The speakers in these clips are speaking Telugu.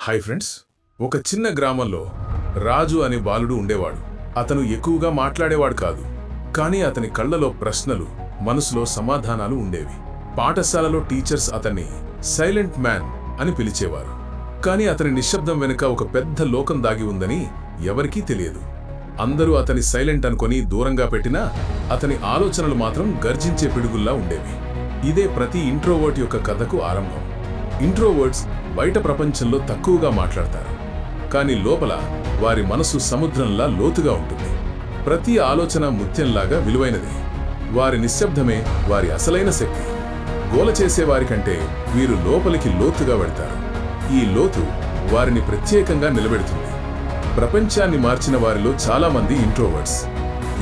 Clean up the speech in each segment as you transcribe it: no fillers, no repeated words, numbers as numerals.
హాయ్ ఫ్రెండ్స్, ఒక చిన్న గ్రామంలో రాజు అనే బాలుడు ఉండేవాడు. అతను ఎక్కువగా మాట్లాడేవాడు కాదు, కానీ అతని కళ్ళలో ప్రశ్నలు, మనసులో సమాధానాలు ఉండేవి. పాఠశాలలో టీచర్స్ అతన్ని సైలెంట్ మ్యాన్ అని పిలిచేవారు. కానీ అతని నిశ్శబ్దం వెనుక ఒక పెద్ద లోకం దాగి ఉందని ఎవరికీ తెలియదు. అందరూ అతని సైలెంట్ అనుకొని దూరంగా పెట్టినా అతని ఆలోచనలు మాత్రం గర్జించే పిడుగుల్లా ఉండేవి. ఇదే ప్రతి ఇంట్రోవర్ట్ యొక్క కథకు ఆరంభం. ఇంట్రోవర్ట్స్ బయట ప్రపంచంలో తక్కువగా మాట్లాడతారు, కానీ లోపల వారి మనసు సముద్రంలా లోతుగా ఉంటుంది. ప్రతి ఆలోచన ముత్యంలాగా విలువైనది. వారి నిశ్శబ్దమే వారి అసలైన శక్తి. గోల చేసేవారికంటే వీరు లోపలికి లోతుగా వెళ్తారు. ఈ లోతు వారిని ప్రత్యేకంగా నిలబెడుతుంది. ప్రపంచాన్ని మార్చిన వారిలో చాలామంది ఇంట్రోవర్ట్స్.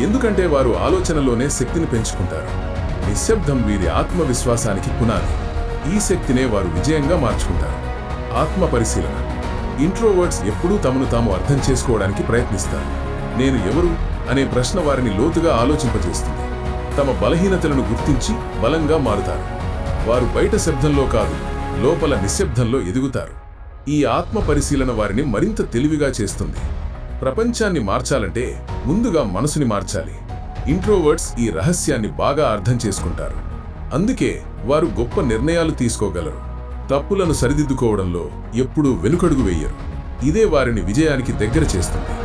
ఎందుకంటే వారు ఆలోచనలోనే శక్తిని పెంచుకుంటారు. నిశ్శబ్దం వీరి ఆత్మవిశ్వాసానికి పునాది. ఈ శక్తినే వారు విజయంగా మార్చుకుంటారు. ఆత్మ పరిశీలన. ఇంట్రోవర్ట్స్ ఎప్పుడూ తమను తాము అర్థం చేసుకోవడానికి ప్రయత్నిస్తారు. నేను ఎవరు అనే ప్రశ్న వారిని లోతుగా ఆలోచింపజేస్తుంది. తమ బలహీనతలను గుర్తించి బలంగా మారుతారు. వారు బయట శబ్దంలో కాదు, లోపల నిశ్శబ్దంలో ఎదుగుతారు. ఈ ఆత్మ పరిశీలన వారిని మరింత తెలివిగా చేస్తుంది. ప్రపంచాన్ని మార్చాలంటే ముందుగా మనసుని మార్చాలి. ఇంట్రోవర్ట్స్ ఈ రహస్యాన్ని బాగా అర్థం చేసుకుంటారు. అందుకే వారు గొప్ప నిర్ణయాలు తీసుకోగలరు. తప్పులను సరిదిద్దుకోవడంలో ఎప్పుడూ వెనుకడుగు వేయరు. ఇదే వారిని విజయానికి దగ్గర చేస్తుంది.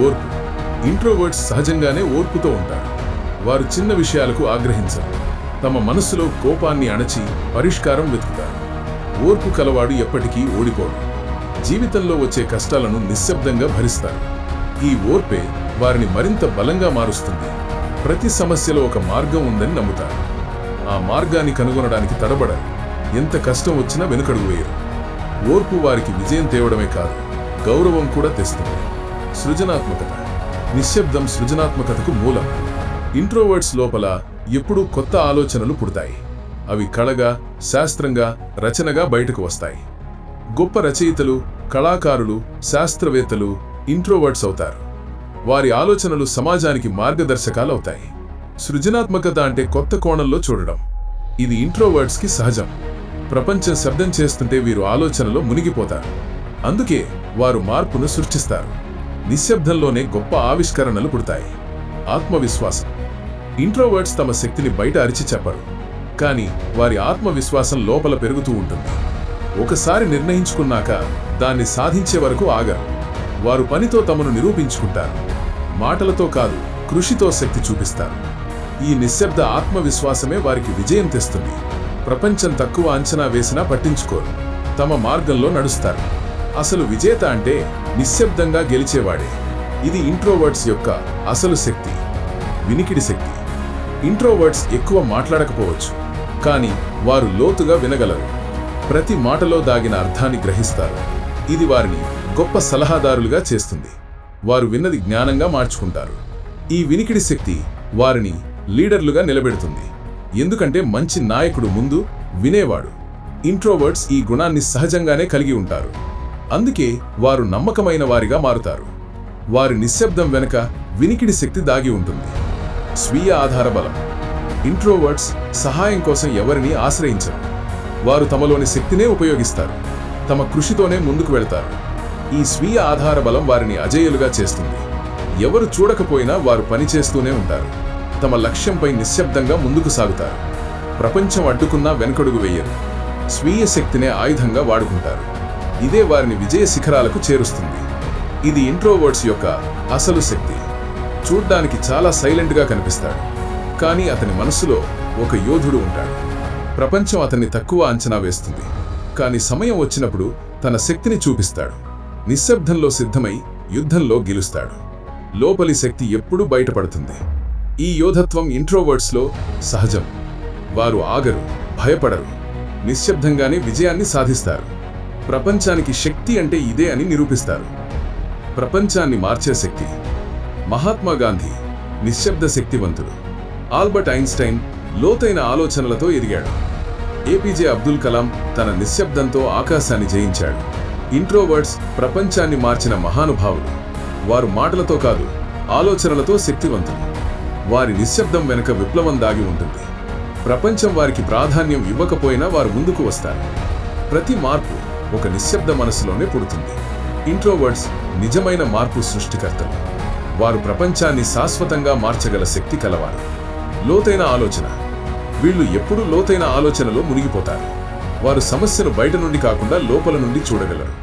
ఓర్పు. ఇంట్రోవర్ట్స్ సహజంగానే ఓర్పుతో ఉంటారు. వారు చిన్న విషయాలకు ఆగ్రహించరు. తమ మనస్సులో కోపాన్ని అణచి పరిష్కారం వెతుకుతారు. ఓర్పు కలవాడు ఎప్పటికీ ఓడిపోడు. జీవితంలో వచ్చే కష్టాలను నిశ్శబ్దంగా భరిస్తారు. ఈ ఓర్పే వారిని మరింత బలంగా మారుస్తుంది. ప్రతి సమస్యలో ఒక మార్గం ఉందని నమ్ముతారు. ఆ మార్గాన్ని కనుగొనడానికి తడబడరు. ఎంత కష్టం వచ్చినా వెనుకడుగు వేయరు. ఓర్పు వారికి విజయం తేవడమే కాదు, గౌరవం కూడా తెస్తుంది. సృజనాత్మకత. నిశ్శబ్దం సృజనాత్మకతకు మూలం. ఇంట్రోవర్ట్స్ లోపల ఎప్పుడూ కొత్త ఆలోచనలు పుడతాయి. అవి కళగా, శాస్త్రంగా, రచనగా బయటకు వస్తాయి. గొప్ప రచయితలు, కళాకారులు, శాస్త్రవేత్తలు ఇంట్రోవర్ట్స్ అవుతారు. వారి ఆలోచనలు సమాజానికి మార్గదర్శకాలు అవుతాయి. సృజనాత్మకత అంటే కొత్త కోణంలో చూడడం. ఇది ఇంట్రోవర్ట్స్కి సహజం. ప్రపంచం శబ్దం చేస్తుంటే వీరు ఆలోచనలో మునిగిపోతారు. అందుకే వారు మార్పును సృష్టిస్తారు. నిశ్శబ్దంలోనే గొప్ప ఆవిష్కరణలు పుడతాయి. ఆత్మవిశ్వాసం. ఇంట్రోవర్ట్స్ తమ శక్తిని బయట అరిచి చెప్పరు, కానీ వారి ఆత్మవిశ్వాసం లోపల పెరుగుతూ ఉంటుంది. ఒకసారి నిర్ణయించుకున్నాక దాన్ని సాధించే వరకు ఆగరు. వారు పనితో తమను నిరూపించుకుంటారు. మాటలతో కాదు, కృషితో శక్తి చూపిస్తారు. ఈ నిశ్శబ్ద ఆత్మవిశ్వాసమే వారికి విజయం తెస్తుంది. ప్రపంచం తక్కువ అంచనా వేసినా పట్టించుకోరు. తమ మార్గంలో నడుస్తారు. అసలు విజేత అంటే నిశ్శబ్దంగా గెలిచేవాడే. ఇది ఇంట్రోవర్ట్స్ యొక్క అసలు శక్తి. వినికిడి శక్తి. ఇంట్రోవర్ట్స్ ఎక్కువ మాట్లాడకపోవచ్చు, కానీ వారు లోతుగా వినగలరు. ప్రతి మాటలో దాగిన అర్థాన్ని గ్రహిస్తారు. ఇది వారిని గొప్ప సలహాదారులుగా చేస్తుంది. వారు విన్నది జ్ఞానంగా మార్చుకుంటారు. ఈ వినికిడి శక్తి వారిని లీడర్లుగా నిలబెడుతుంది. ఎందుకంటే మంచి నాయకుడు ముందు వినేవాడు. ఇంట్రోవర్ట్స్ ఈ గుణాన్ని సహజంగానే కలిగి ఉంటారు. అందుకే వారు నమ్మకమైన వారిగా మారుతారు. వారి నిశ్శబ్దం వెనుక వినికిడి శక్తి దాగి ఉంటుంది. స్వీయ ఆధార బలం. ఇంట్రోవర్ట్స్ సహాయం కోసం ఎవరిని ఆశ్రయించరు. వారు తమలోని శక్తినే ఉపయోగిస్తారు. తమ కృషితోనే ముందుకు వెళతారు. ఈ స్వీయ ఆధార బలం వారిని అజేయులుగా చేస్తుంది. ఎవరు చూడకపోయినా వారు పనిచేస్తూనే ఉంటారు. తమ లక్ష్యంపై నిశ్శబ్దంగా ముందుకు సాగుతారు. ప్రపంచం అడ్డుకున్నా వెనుకడుగు వేయరు. స్వీయ శక్తినే ఆయుధంగా వాడుకుంటారు. ఇదే వారిని విజయ శిఖరాలకు చేరుస్తుంది. ఇది ఇంట్రోవర్ట్స్ యొక్క అసలు శక్తి. చూడ్డానికి చాలా సైలెంట్గా కనిపిస్తాడు, కానీ అతని మనస్సులో ఒక యోధుడు ఉంటాడు. ప్రపంచం అతన్ని తక్కువ అంచనా వేస్తుంది, కానీ సమయం వచ్చినప్పుడు తన శక్తిని చూపిస్తాడు. నిశ్శబ్దంలో సిద్ధమై యుద్ధంలో గెలుస్తాడు. లోపలి శక్తి ఎప్పుడూ బయటపడుతుంది. ఈ యోధత్వం ఇంట్రోవర్ట్స్లో సహజం. వారు ఆగరు, భయపడరు. నిశ్శబ్దంగానే విజయాన్ని సాధిస్తారు. ప్రపంచానికి శక్తి అంటే ఇదే అని నిరూపిస్తారు. ప్రపంచాన్ని మార్చే శక్తి. మహాత్మా గాంధీ నిశ్శబ్ద శక్తివంతుడు. ఆల్బర్ట్ ఐన్స్టైన్ లోతైన ఆలోచనలతో ఎదిగాడు. ఏపీజే అబ్దుల్ కలాం తన నిశ్శబ్దంతో ఆకాశాన్ని జయించాడు. ఇంట్రోవర్ట్స్ ప్రపంచాన్ని మార్చిన మహానుభావులు. వారు మాటలతో కాదు, ఆలోచనలతో శక్తివంతులు. వారి నిశ్శబ్దం వెనుక విప్లవం దాగి ఉంటుంది. ప్రపంచం వారికి ప్రాధాన్యం ఇవ్వకపోయినా వారు ముందుకు వస్తారు. ప్రతి మార్పు ఒక నిశ్శబ్ద మనసులోనే పుడుతుంది. ఇంట్రోవర్ట్స్ నిజమైన మార్పు సృష్టికర్తలు. వారు ప్రపంచాన్ని శాశ్వతంగా మార్చగల శక్తి కలవారు. లోతైన ఆలోచన. వీళ్ళు ఎప్పుడూ లోతైన ఆలోచనలో మునిగిపోతారు. వారు సమస్యను బయట నుండి కాకుండా లోపల నుండి చూడగలరు.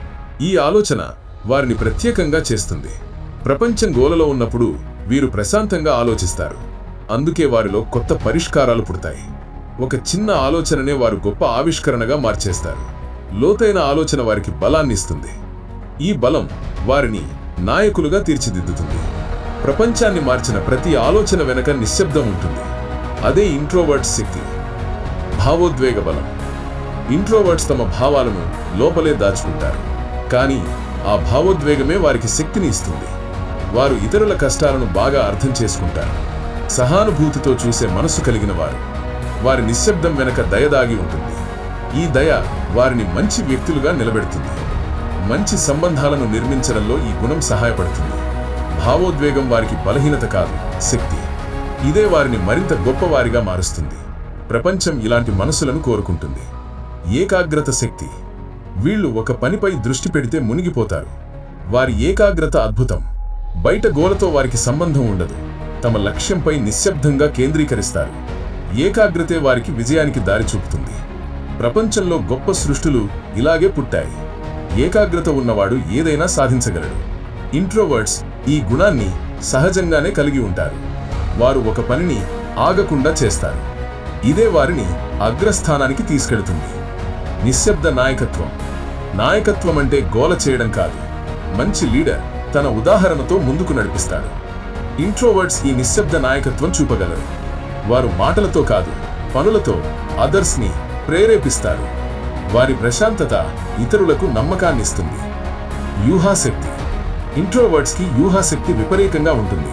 ఈ ఆలోచన వారిని ప్రత్యేకంగా చేస్తుంది. ప్రపంచం గోలలో ఉన్నప్పుడు వీరు ప్రశాంతంగా ఆలోచిస్తారు. అందుకే వారిలో కొత్త పరిష్కారాలు పుడతాయి. ఒక చిన్న ఆలోచననే వారు గొప్ప ఆవిష్కరణగా మార్చేస్తారు. లోతైన ఆలోచన వారికి బలాన్ని ఇస్తుంది. ఈ బలం వారిని నాయకులుగా తీర్చిదిద్దుతుంది. ప్రపంచాన్ని మార్చిన ప్రతి ఆలోచన వెనక నిశ్శబ్దం ఉంటుంది. అదే ఇంట్రోవర్ట్స్ శక్తి. భావోద్వేగ బలం. ఇంట్రోవర్ట్స్ తమ భావాలను లోపలే దాచుకుంటారు. కానీ ఆ భావోద్వేగమే వారికి శక్తిని ఇస్తుంది. వారు ఇతరుల కష్టాలను బాగా అర్థం చేసుకుంటారు. సహానుభూతితో చూసే మనసు కలిగిన వారు. వారి నిశ్శబ్దం వెనక దయ దాగి ఉంటుంది. ఈ దయ వారిని మంచి వ్యక్తులుగా నిలబెడుతుంది. మంచి సంబంధాలను నిర్మించడంలో ఈ గుణం సహాయపడుతుంది. భావోద్వేగం వారికి బలహీనత కాదు, శక్తి. ఇదే వారిని మరింత గొప్పవారిగా మారుస్తుంది. ప్రపంచం ఇలాంటి మనసులను కోరుకుంటుంది. ఏకాగ్రత శక్తి. వీళ్ళు ఒక పనిపై దృష్టి పెడితే మునిగిపోతారు. వారి ఏకాగ్రత అద్భుతం. బయట గోలతో వారికి సంబంధం ఉండదు. తమ లక్ష్యంపై నిశ్శబ్దంగా కేంద్రీకరిస్తారు. ఏకాగ్రతే వారికి విజయానికి దారి చూపుతుంది. ప్రపంచంలో గొప్ప సృష్టులు ఇలాగే పుట్టాయి. ఏకాగ్రత ఉన్నవాడు ఏదైనా సాధించగలడు. ఇంట్రోవర్ట్స్ ఈ గుణాన్ని సహజంగానే కలిగి ఉంటారు. వారు ఒక పనిని ఆగకుండా చేస్తారు. ఇదే వారిని అగ్రస్థానానికి తీసుకెళ్తుంది. నిశ్శబ్ద నాయకత్వం. నాయకత్వం అంటే గోల చేయడం కాదు. మంచి లీడర్ తన ఉదాహరణతో ముందుకు నడిపిస్తాడు. ఇంట్రోవర్ట్స్ ఈ నిశ్శబ్ద నాయకత్వం చూపగలరు. వారు మాటలతో కాదు, పనులతో అదర్స్ని ప్రేరేపిస్తారు. వారి ప్రశాంతత ఇతరులకు నమ్మకాన్నిస్తుంది. వ్యూహాశక్తి. ఇంట్రోవర్ట్స్కి వ్యూహాశక్తి విపరీతంగా ఉంటుంది.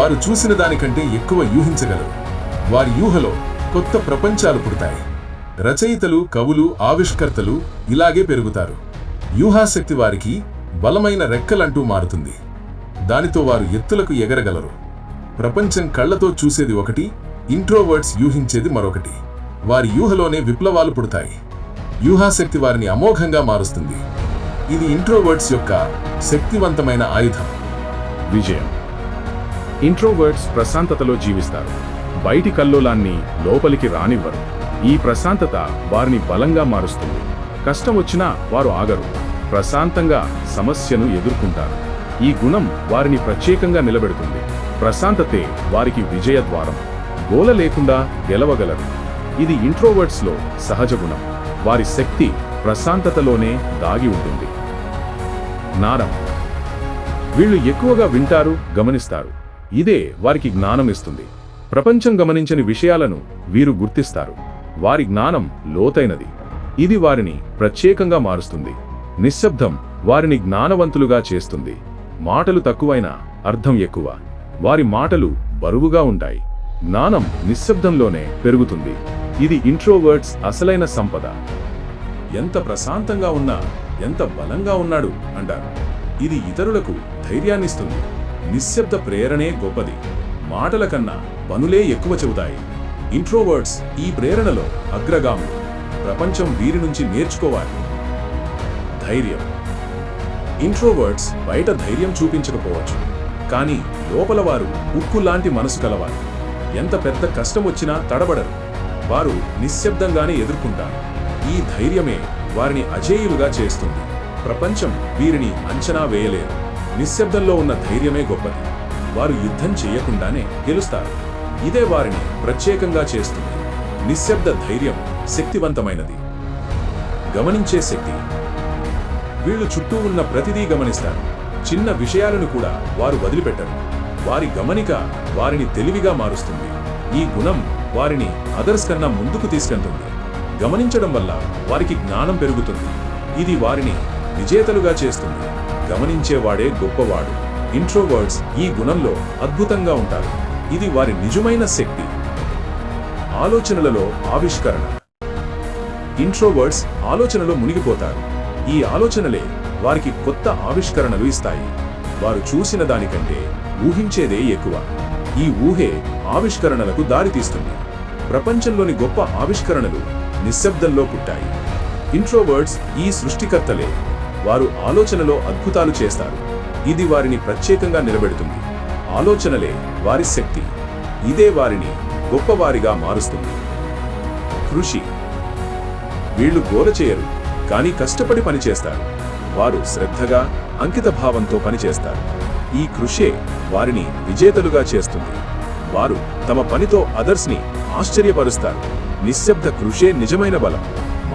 వారు చూసిన దానికంటే ఎక్కువ యూహించగలరు. వారి యూహలో కొత్త ప్రపంచాలు పుడతాయి. రచయితలు, కవులు, ఆవిష్కర్తలు ఇలాగే పెరుగుతారు. వ్యూహాశక్తి వారికి బలమైన రెక్కలంటూ మారుతుంది. దానితో వారు ఎత్తులకు ఎగరగలరు. ప్రపంచం కళ్లతో చూసేది ఒకటి, ఇంట్రోవర్ట్స్ యూహించేది మరొకటి. వారి యూహలోనే విప్లవాలు పుడతాయి. వ్యూహాశక్తి వారిని అమోఘంగా మారుస్తుంది. ఇది ఇంట్రోవర్ట్స్ యొక్క శక్తివంతమైన ఆయుధం. విజయం. ఇంట్రోవర్ట్స్ ప్రశాంతతలో జీవిస్తారు. బయటి కల్లోలాన్ని లోపలికి రానివ్వరు. ఈ ప్రశాంతత వారిని బలంగా మారుస్తుంది. కష్టం వచ్చినా వారు ఆగరు. ప్రశాంతంగా సమస్యను ఎదుర్కొంటారు. ఈ గుణం వారిని ప్రత్యేకంగా నిలబెడుతుంది. ప్రశాంతతే వారికి విజయ ద్వారం. గోల లేకుండా గెలవగలరు. ఇది ఇంట్రోవర్ట్స్లో సహజ గుణం. వారి శక్తి ప్రశాంతతలోనే దాగి ఉంటుంది. జ్ఞానం. వీళ్ళు ఎక్కువగా వింటారు, గమనిస్తారు. ఇదే వారికి జ్ఞానం ఇస్తుంది. ప్రపంచం గమనించని విషయాలను వీరు గుర్తిస్తారు. వారి జ్ఞానం లోతైనది. ఇది వారిని ప్రత్యేకంగా మారుస్తుంది. నిశ్శబ్దం వారిని జ్ఞానవంతులుగా చేస్తుంది. మాటలు తక్కువైనా అర్థం ఎక్కువ. వారి మాటలు బరువుగా ఉంటాయి. జ్ఞానం నిశ్శబ్దంలోనే పెరుగుతుంది. ఇది ఇంట్రోవర్ట్స్ అసలైన సంపద. ఎంత ప్రశాంతంగా ఉన్నా ఎంత బలంగా ఉన్నాడు అంటారు. ఇది ఇతరులకు ధైర్యాన్నిస్తుంది. నిశ్శబ్ద ప్రేరణే గొప్పది. మాటల కన్నా పనులే ఎక్కువ చెబుతాయి. ఇంట్రోవర్ట్స్ ఈ ప్రేరణలో అగ్రగాములు. ప్రపంచం వీరి నుంచి నేర్చుకోవాలి. ధైర్యం. ఇంట్రోవర్ట్స్ బయట ధైర్యం చూపించకపోవచ్చు, కానీ లోపల వారు ఉక్కు లాంటి మనసు కలవారు. ఎంత పెద్ద కష్టం వచ్చినా తడబడరు. వారు నిశ్శబ్దంగానే ఎదుర్కొంటారు. ఈ ధైర్యమే వారిని అజేయులుగా చేస్తుంది. ప్రపంచం వీరిని అంచనా వేయలేరు. నిశ్శబ్దంలో ఉన్న ధైర్యమే గొప్పది. వారు యుద్ధం చేయకుండానే గెలుస్తారు. ఇదే వారిని ప్రత్యేకంగా చేస్తుంది. నిశ్శబ్ద ధైర్యం శక్తివంతమైనది. గమనించే శక్తి. వీళ్ళు చుట్టూ ఉన్న ప్రతిదీ గమనిస్తారు. చిన్న విషయాలను కూడా వారు వదిలిపెట్టరు. వారి గమనిక వారిని తెలివిగా మారుస్తుంది. ఈ గుణం వారిని అదర్స్ కన్నా ముందుకు తీసుకెళ్తుంది. గమనించడం వల్ల వారికి జ్ఞానం పెరుగుతుంది. ఇది వారిని విజేతలుగా చేస్తుంది. గమనించేవాడే గొప్పవాడు. ఇంట్రోవర్ట్స్ ఈ గుణంలో అద్భుతంగా ఉంటారు. ఇది వారి నిజమైన శక్తి. ఆలోచనలలో ఆవిష్కరణ. ఇంట్రోవర్ట్స్ ఆలోచనలో మునిగిపోతారు. ఈ ఆలోచనలే వారికి కొత్త ఆవిష్కరణలు ఇస్తాయి. వారు చూసిన దానికంటే ఊహించేదే ఎక్కువ. ఈ ఊహే ఆవిష్కరణలకు దారితీస్తుంది. ప్రపంచంలోని గొప్ప ఆవిష్కరణలు నిశ్శబ్దంలో పుట్టాయి. ఇంట్రోవర్ట్స్ ఈ సృష్టికర్తలే. వారు ఆలోచనలో అద్భుతాలు చేస్తారు. ఇది వారిని ప్రత్యేకంగా నిలబెడుతుంది. ఆలోచనలే వారి శక్తి. ఇదే వారిని గొప్పవారిగా మారుస్తుంది. కృషి. వీళ్ళు గోల చేయరు, కానీ కష్టపడి పనిచేస్తారు. వారు శ్రద్ధగా, అంకితభావంతో పనిచేస్తారు. ఈ కృషే వారిని విజేతలుగా చేస్తుంది. వారు తమ పనితో అదర్స్ని ఆశ్చర్యపరుస్తారు. నిశ్శబ్ద కృషే నిజమైన బలం.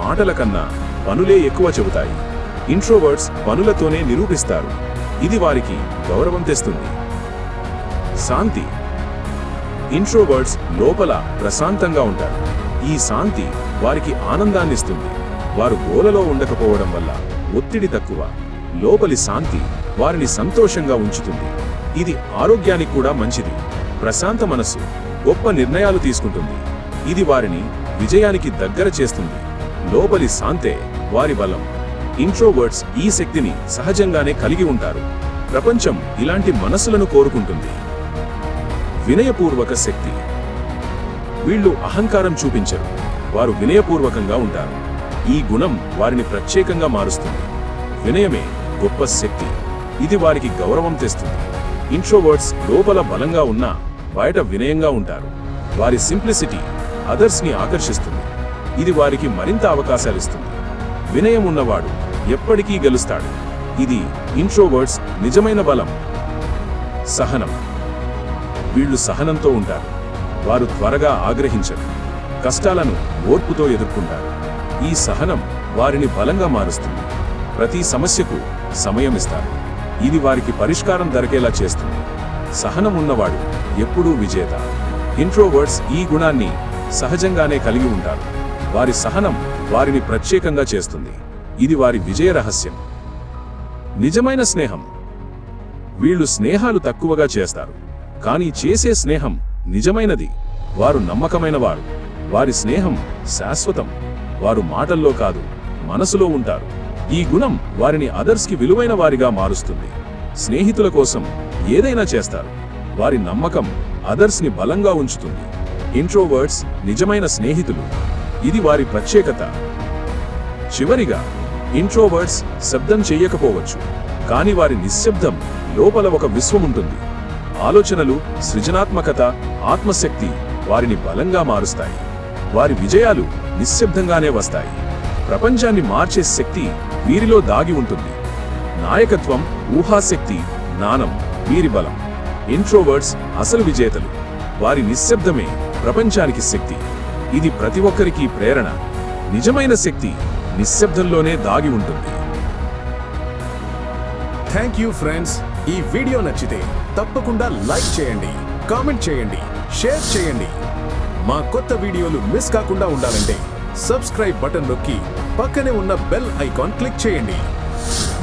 మాటల కన్నా పనులే ఎక్కువ చెబుతాయి. ఇంట్రోవర్ట్స్ పనులతోనే నిరూపిస్తారు. ఇది వారికి గౌరవం తెస్తుంది. శాంతి. ఇంట్రోవర్ట్స్ లోపల ప్రశాంతంగా ఉంటారు. ఈ శాంతి వారికి ఆనందాన్నిస్తుంది. వారు గోలలో ఉండకపోవడం వల్ల ఒత్తిడి తక్కువ. లోపలి శాంతి వారిని సంతోషంగా ఉంచుతుంది. ఇది ఆరోగ్యానికి కూడా మంచిది. ప్రశాంత మనస్సు గొప్ప నిర్ణయాలు తీసుకుంటుంది. ఇది వారిని విజయానికి దగ్గర చేస్తుంది. లోపలి శాంతే వారి బలం. ఇంట్రోవర్ట్స్ ఈ శక్తిని సహజంగానే కలిగి ఉంటారు. ప్రపంచం ఇలాంటి మనస్సులను కోరుకుంటుంది. వినయపూర్వక శక్తి. వీళ్ళు అహంకారం చూపించరు. వారు వినయపూర్వకంగా ఉంటారు. ఈ గుణం వారిని ప్రత్యేకంగా మారుస్తుంది. వినయమే గొప్ప శక్తి. ఇది వారికి గౌరవం తెస్తుంది. ఇంట్రోవర్ట్స్ లోపల బలంగా ఉన్నా బయట వినయంగా ఉంటారు. వారి సింప్లిసిటీ అదర్స్ని ఆకర్షిస్తుంది. ఇది వారికి మరింత అవకాశాలిస్తుంది. వినయం ఉన్నవాడు ఎప్పటికీ గెలుస్తాడు. ఇది ఇంట్రోవర్ట్స్ నిజమైన బలం. సహనం. వీళ్ళు సహనంతో ఉంటారు. వారు త్వరగా ఆగ్రహించరు. కష్టాలను ఓర్పుతో ఎదుర్కొంటారు. ఈ సహనం వారిని బలంగా మారుస్తుంది. ప్రతి సమస్యకు సమయం ఇస్తారు. ఇది వారికి పరిష్కారం దొరికేలా చేస్తుంది. సహనం ఉన్నవాడు ఎప్పుడూ విజేత. ఇంట్రోవర్ట్స్ ఈ గుణాన్ని సహజంగానే కలిగి ఉంటారు. వారి సహనం వారిని ప్రత్యేకంగా చేస్తుంది. ఇది వారి విజయ రహస్యం. నిజమైన స్నేహం. వీళ్ళు స్నేహాలు తక్కువగా చేస్తారు, కానీ చేసే స్నేహం నిజమైనది. వారు నమ్మకమైన వారు. వారి స్నేహం శాశ్వతం. వారు మాటల్లో కాదు, మనసులో ఉంటారు. ఈ గుణం వారిని అదర్స్కి విలువైన వారిగా మారుస్తుంది. స్నేహితుల కోసం ఏదైనా చేస్తారు. వారి నమ్మకం అదర్స్ని బలంగా ఉంచుతుంది. ఇంట్రోవర్ట్స్ నిజమైన స్నేహితులు. ఇది వారి ప్రత్యేకత. చివరిగా, ఇంట్రోవర్ట్స్ శబ్దం చెయ్యకపోవచ్చు, కానీ వారి నిశ్శబ్దం లోపల ఒక విశ్వం ఉంటుంది. ఆలోచనలు, సృజనాత్మకత, ఆత్మశక్తి వారిని బలంగా మారుస్తాయి. వారి విజయాలు నిశ్శబ్దంగానే వస్తాయి. ప్రపంచాన్ని మార్చే శక్తి వీరిలో దాగి ఉంటుంది. నాయకత్వం, ఊహాశక్తి, జ్ఞానం వీరి బలం. ఇంట్రోవర్ట్స్ అసలు విజేతలు. వారి నిశ్శబ్దమే ప్రపంచానికి శక్తి. ఇది ప్రతి ఒక్కరికి ప్రేరణ. నిజమైన శక్తి నిశ్శబ్దంలోనే దాగి ఉంటుంది. Thank you friends. ఈ వీడియో నచ్చితే తప్పకుండా లైక్ చేయండి, కామెంట్ చేయండి, షేర్ చేయండి. మా కొత్త వీడియోలు మిస్ కాకుండా ఉండాలంటే సబ్స్క్రైబ్ బటన్ నొక్కి పక్కనే ఉన్న బెల్ ఐకాన్ క్లిక్ చేయండి.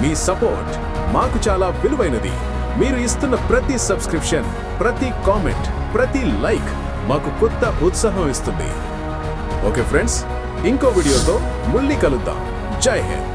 మీ సపోర్ట్ మాకు చాలా విలువైనది. మీరు ఇస్తున్న ప్రతి సబ్స్క్రిప్షన్, ప్రతి కామెంట్, ప్రతి లైక్ మాకు కొత్త ఉత్సాహం ఇస్తుంది. ఓకే ఫ్రెండ్స్, ఇంకో వీడియోతో మళ్ళీ కలుద్దాం. జై హింద్.